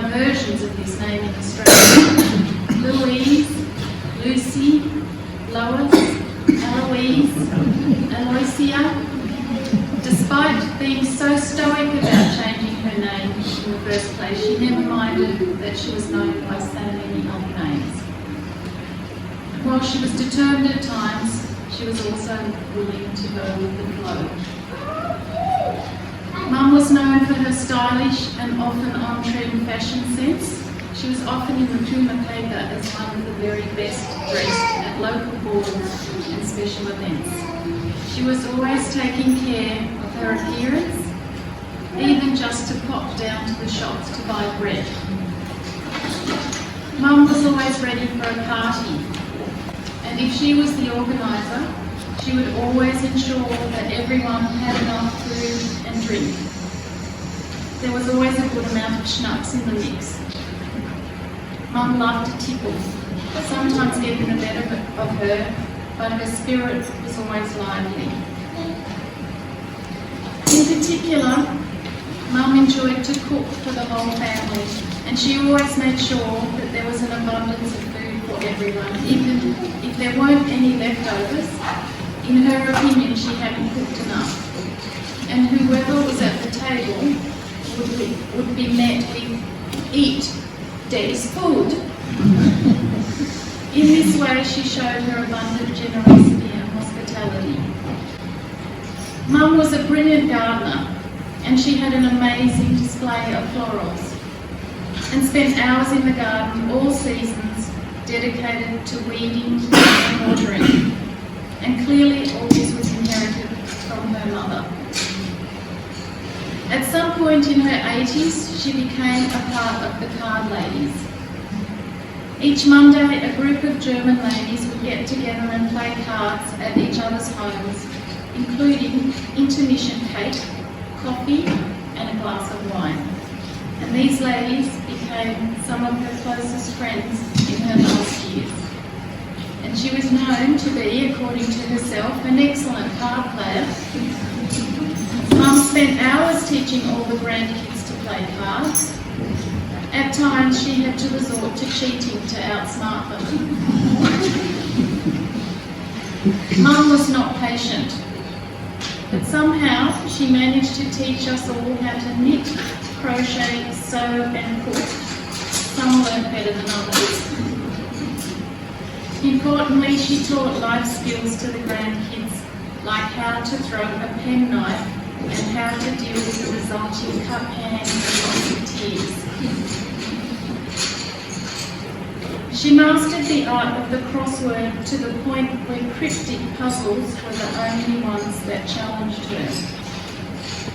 are versions of this name in Australia. Louise, Lucy, Lois, Eloise, Aloysia. Despite being so stoic about changing her name in the first place, she never minded that she was known by so many other names. While she was determined at times, she was also willing to go with the flow. Mum was known for her stylish and often on-trend fashion sense. She was often in the Puma paper as one of the very best dressed at local balls and special events. She was always taking care of her appearance, even just to pop down to the shops to buy bread. Mum was always ready for a party, and if she was the organiser, she would always ensure that everyone had enough food and drink. There was always a good amount of schnapps in the mix. Mum loved to tipple, sometimes getting the better of her, but her spirit was always lively. In particular, Mum enjoyed to cook for the whole family, and she always made sure that there was an abundance of food for everyone, even if there weren't any leftovers. In her opinion, she hadn't cooked enough, and whoever was at the table would be met with, "Eat, there's food." In this way, she showed her abundant generosity and hospitality. Mum was a brilliant gardener, and she had an amazing display of florals, and spent hours in the garden all seasons dedicated to weeding and watering. And clearly all this was inherited from her mother. At some point in her 80s, she became a part of the card ladies. Each Monday, a group of German ladies would get together and play cards at each other's homes, including intermission cake, coffee, and a glass of wine. And these ladies became some of her closest friends in her last years. And she was known to be, according to herself, an excellent card player. Mum spent hours teaching all the grandkids to play cards. At times she had to resort to cheating to outsmart them. Mum was not patient, but somehow she managed to teach us all how to knit, crochet, sew and cook. Some learned better than others. Importantly, she taught life skills to the grandkids, like how to throw a penknife and how to deal with the resulting cut hands and lots of tears. She mastered the art of the crossword to the point where cryptic puzzles were the only ones that challenged her.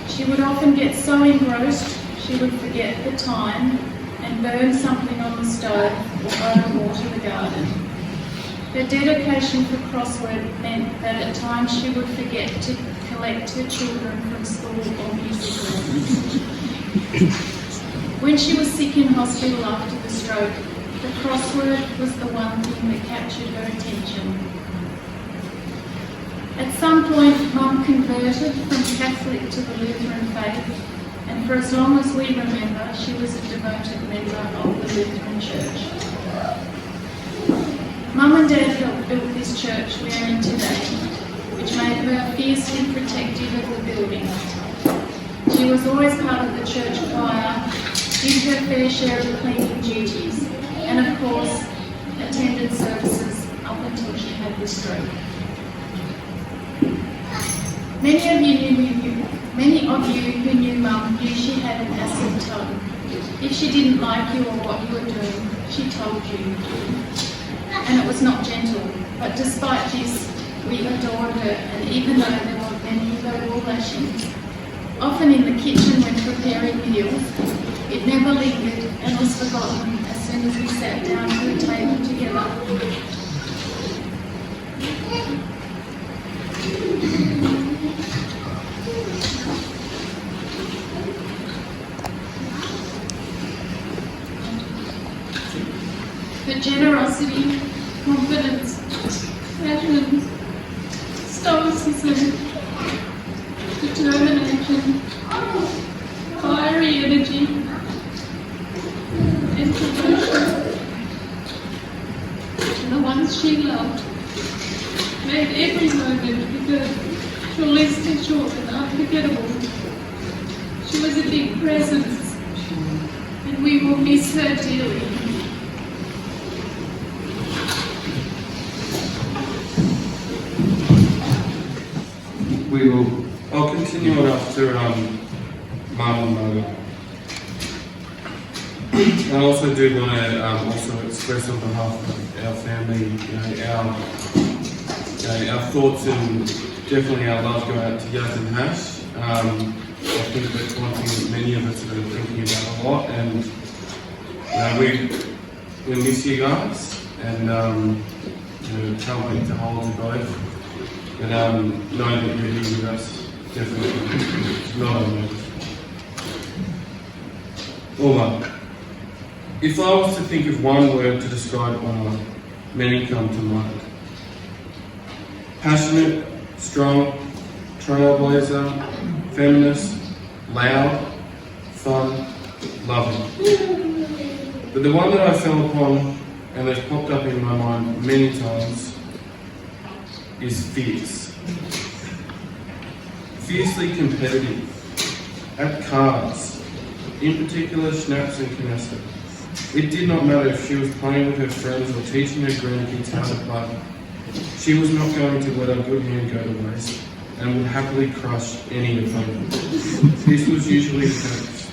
She would often get so engrossed she would forget the time and burn something on the stove or overwater the garden. Her dedication for crossword meant that at times she would forget to collect her children from school or music lessons. When she was sick in hospital after the stroke, the crossword was the one thing that captured her attention. At some point, Mum converted from Catholic to the Lutheran faith, and for as long as we remember, she was a devoted member of the Lutheran Church. Mum and Dad helped build this church we are in today, which made her fiercely protective of the building. She was always part of the church choir, did her fair share of cleaning duties, and of course, attended services up until she had the stroke. Many of you who knew Mum knew she had an acid tongue. If she didn't like you or what you were doing, she told you. And it was not gentle, but despite this, we adored her, and even though there were many verbal lashings, often in the kitchen when preparing meals, it never lingered and was forgotten as soon as we sat down to the table together. Her generosity, confidence, passion, stoicism, determination, fiery energy, she loved made every moment with her traulistic children unforgettable. She was a big presence, and we will miss her dearly. I'll continue on after Mum and Mother. I also do want to also express on behalf of our family, our thoughts and definitely our love go out to Yaz and Hash. I think that's one thing that many of us have been thinking about a lot, and we miss you guys, and can't wait to hold you both. But knowing that you're here with us, definitely not only. Ortner. If I was to think of one word to describe Ortner, many come to mind. Passionate, strong, trailblazer, feminist, loud, fun, loving. But the one that I fell upon and that's popped up in my mind many times is fierce. Fiercely competitive, at cards, in particular schnapps and canasta. It did not matter if she was playing with her friends or teaching her grandkids how to play. She was not going to let a good hand go to waste and would happily crush any opponent. This was usually the case.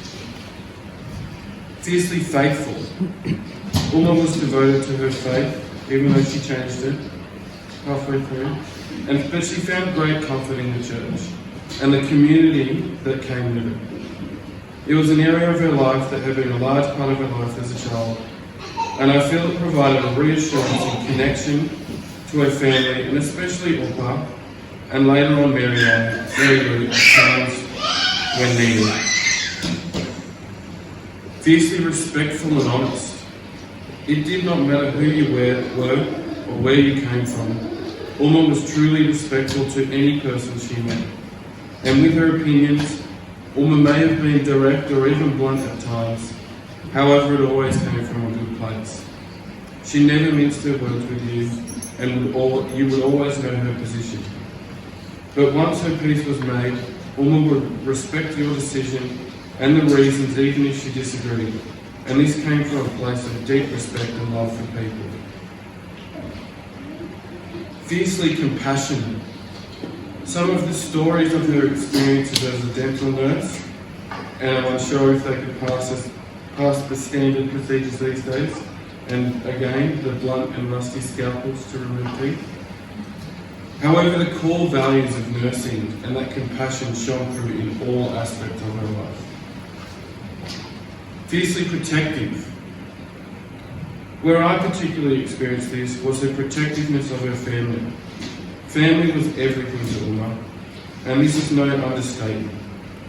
Fiercely faithful. Ortner was devoted to her faith, even though she changed it halfway through. But she found great comfort in the church and the community that came with it. It was an area of her life that had been a large part of her life as a child, and I feel it provided a reassurance and connection to her family, and especially Ortner, and later on Mary Lou at times when needed. Fiercely respectful and honest. It did not matter who you were or where you came from. Ortner was truly respectful to any person she met, and with her opinions, Ortner may have been direct or even blunt at times. However, it always came from a good place. She never minced her words with you, and you would always know her position. But once her peace was made, Ortner would respect your decision and the reasons, even if she disagreed. And this came from a place of deep respect and love for people. Fiercely compassionate. Some of the stories of her experiences as a dental nurse, and I'm unsure if they could pass the standard procedures these days, and again, the blunt and rusty scalpels to remove teeth. However, the core values of nursing and that compassion shone through in all aspects of her life. Fiercely protective. Where I particularly experienced this was her protectiveness of her family. Family was everything to Ortner, and this is no understatement.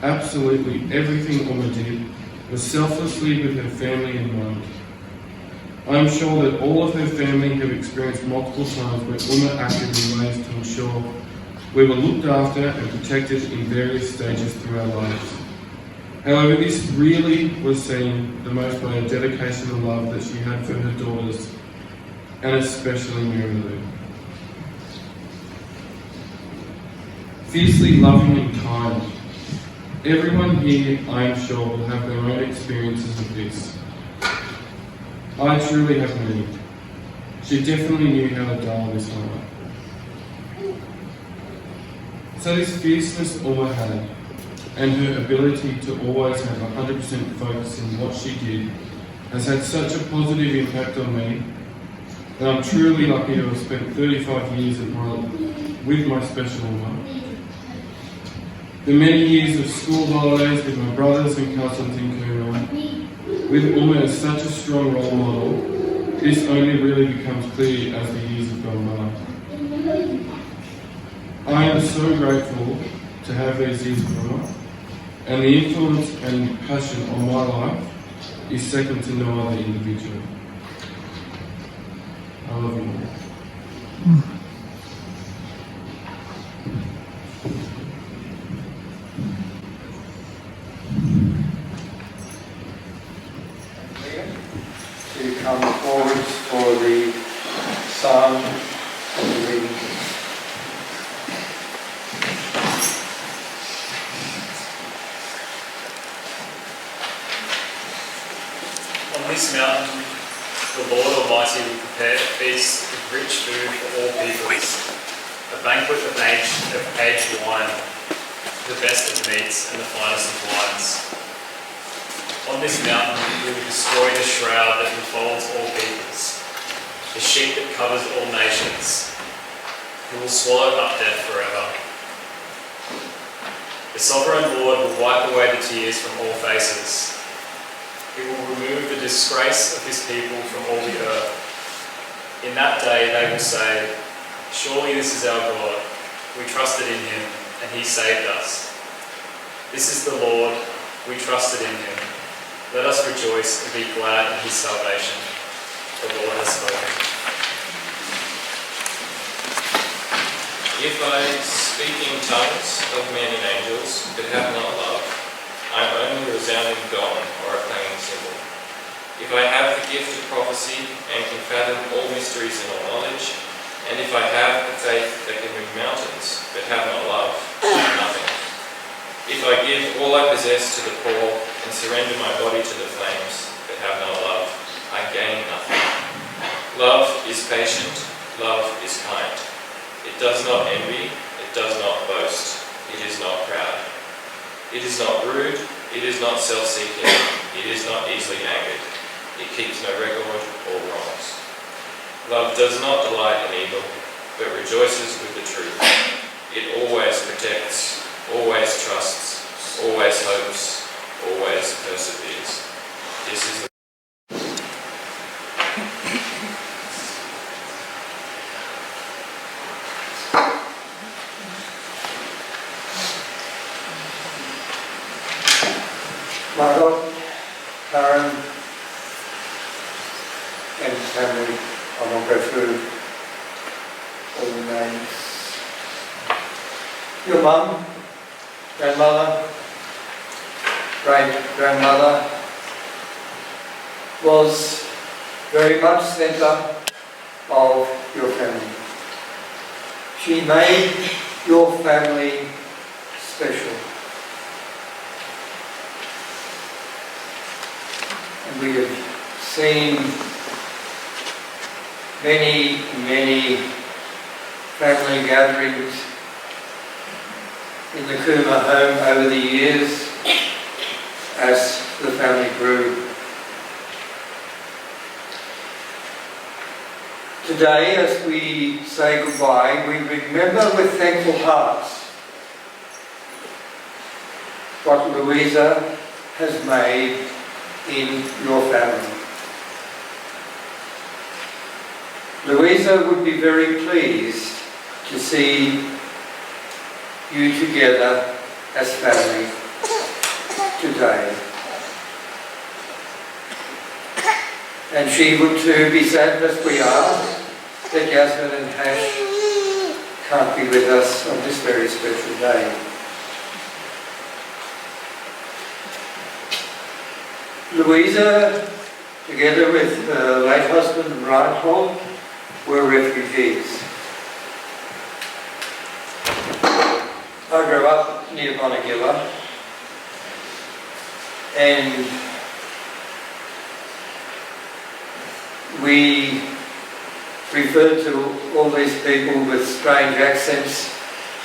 Absolutely everything Ortner did was selflessly with her family in mind. I am sure that all of her family have experienced multiple times where Ortner acted in ways to ensure we were looked after and protected in various stages through our lives. However, this really was seen the most by her dedication and love that she had for her daughters, and especially Mary Lou. Fiercely loving and kind. Everyone here, I am sure, will have their own experiences of this. I truly have many. She definitely knew how to dial this one up. So this fierceness Ortner had, and her ability to always have 100% focus in what she did, has had such a positive impact on me, that I'm truly lucky to have spent 35 years with my special Ortner. The many years of school holidays with my brothers and cousins in Coonamble, with Ortner as such a strong role model, this only really becomes clear as the years have gone by. I am so grateful to have these years of Ortner, and the influence and passion on my life is second to no other individual. I love you all. To come forward for the psalm this mountain, the Lord Almighty will prepare a feast of rich food for all peoples, a banquet of aged wine, the best of meats and the finest of wines. On this mountain he will destroy the shroud that enfolds all peoples, the sheet that covers all nations. He will swallow up death forever. The sovereign Lord will wipe away the tears from all faces. He will remove the disgrace of his people from all the earth. In that day they will say, "Surely this is our God. We trusted in him, and he saved us. This is the Lord. We trusted in him. Let us rejoice and be glad in his salvation." The Lord has spoken. If I speak in tongues of men and angels, but have not love, I am only a resounding gong or a clanging cymbal. If I have the gift of prophecy and can fathom all mysteries and all knowledge, and if I have the faith that can move mountains, but have not love, I am nothing. If I give all I possess to the poor and surrender my body to the flames, but have not love, I gain nothing. Love is patient, love is kind. It does not envy, it does not boast, it is not proud. It is not rude, it is not self-seeking, it is not easily angered. It keeps no record or wrongs. Love does not delight in evil, but rejoices with the truth. It always protects, always trusts, always hopes, always perseveres. This is the Margot, Karen, and family. I won't go through all the names. Your mum, grandmother, great-grandmother was very much centre of your family. She made your family special. And we have seen many family gatherings in the Kuma home over the years as the family grew. Today, as we say goodbye, we remember with thankful hearts what Louisa has made in your family. Louisa would be very pleased to see you together as family today. And she would too be sad as we are that Yasmin and Hash can't be with us on this very special day. Louisa, together with her late husband Reinhold, were refugees. I grew up near Bonagilla, and we referred to all these people with strange accents